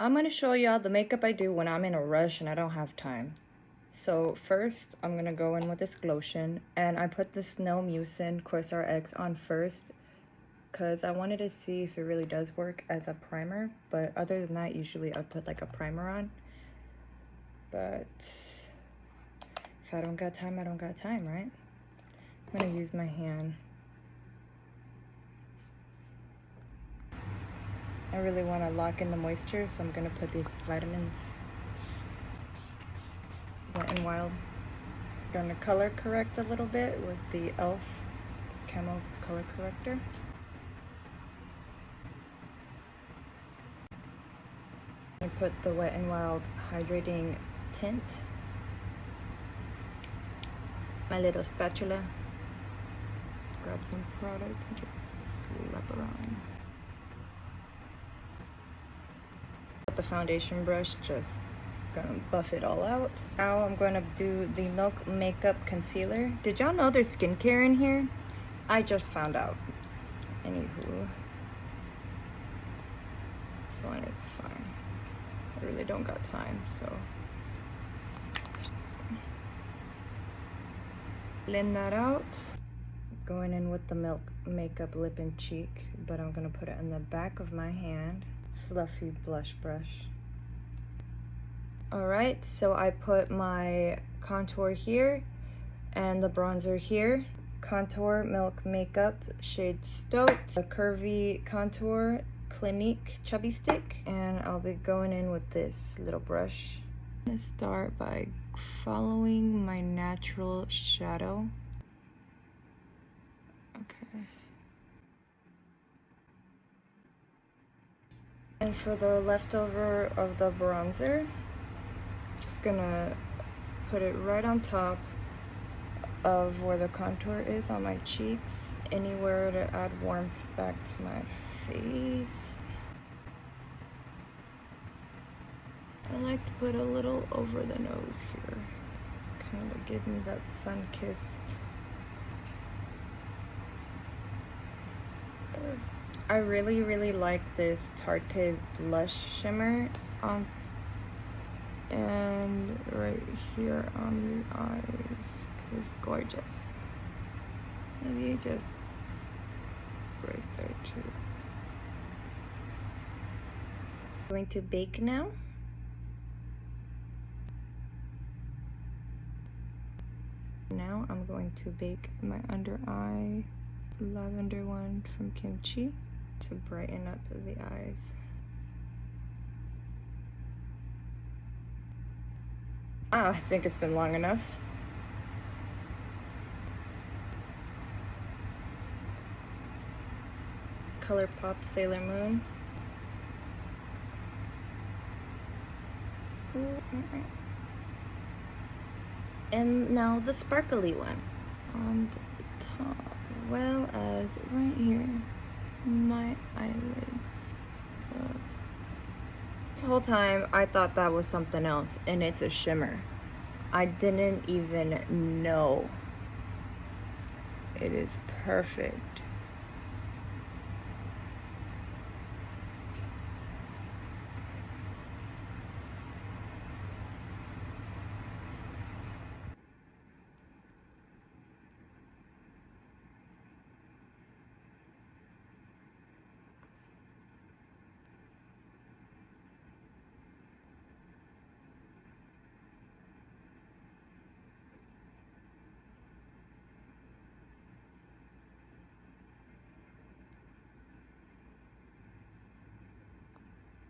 I'm gonna show y'all the makeup I do when I'm in a rush and I don't have time. So first, I'm gonna go in with this lotion, and I put the Snail Musin CosRX on first because I wanted to see if it really does work as a primer. But other than that, usually I put like a primer on. But if I don't got time, I don't got time, right? I'm gonna use my hand. I really want to lock in the moisture, so I'm gonna put these vitamins Wet n Wild. Gonna color correct a little bit with the e.l.f. camo color corrector. I put the Wet n Wild hydrating tint. My little spatula. Just grab some product and just slap around. With the foundation brush, just gonna buff it all out. Now I'm gonna do the Milk Makeup Concealer. Did y'all know there's skincare in here? I just found out. Anywho, this one is fine. I really don't got time, so. Blend that out. Going in with the Milk Makeup Lip and Cheek, but I'm gonna put it in the back of my hand. Fluffy blush brush. Alright, so I put my contour here and the bronzer here. Contour Milk Makeup shade Stoked. A curvy contour Clinique chubby stick. And I'll be going in with this little brush. I'm gonna start by following my natural shadow. Okay. And for the leftover of the bronzer, just gonna put it right on top of where the contour is on my cheeks. Anywhere to add warmth back to my face. I like to put a little over the nose here. Kind of give me that sun-kissed. I really like this Tarte blush shimmer on and right here on the eyes. It's gorgeous. Maybe just right there too. Going to bake now. Now I'm going to bake my under eye lavender one from Kimchi to brighten up the eyes. I think it's been long enough. ColourPop Sailor Moon. And now the sparkly one on the top, well as right here, my eyelids. This whole time I thought that was something else, and it's a shimmer. I didn't even know. It is perfect.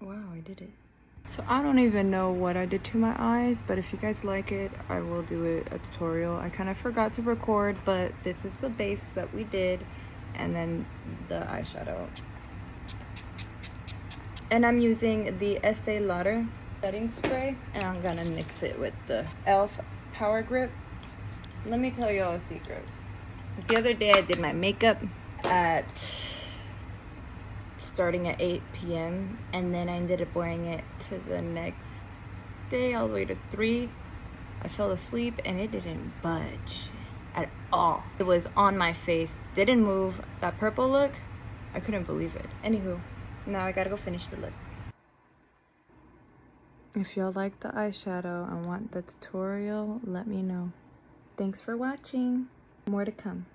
Wow, I did it. So I don't even know what I did to my eyes, but if you guys like it, I will do a tutorial. I kind of forgot to record, but this is the base that we did, and then the eyeshadow. And I'm using the Estée Lauder setting spray, and I'm gonna mix it with the e.l.f. Power Grip. Let me tell y'all a secret. The other day I did my makeup starting at 8 p.m. and then I ended up wearing it to the next day all the way to 3. I fell asleep and it didn't budge at all. It was on my face, didn't move. That purple look, I couldn't believe it. Anywho, now I gotta go finish the look. If y'all like the eyeshadow and want the tutorial, let me know. Thanks for watching. More to come.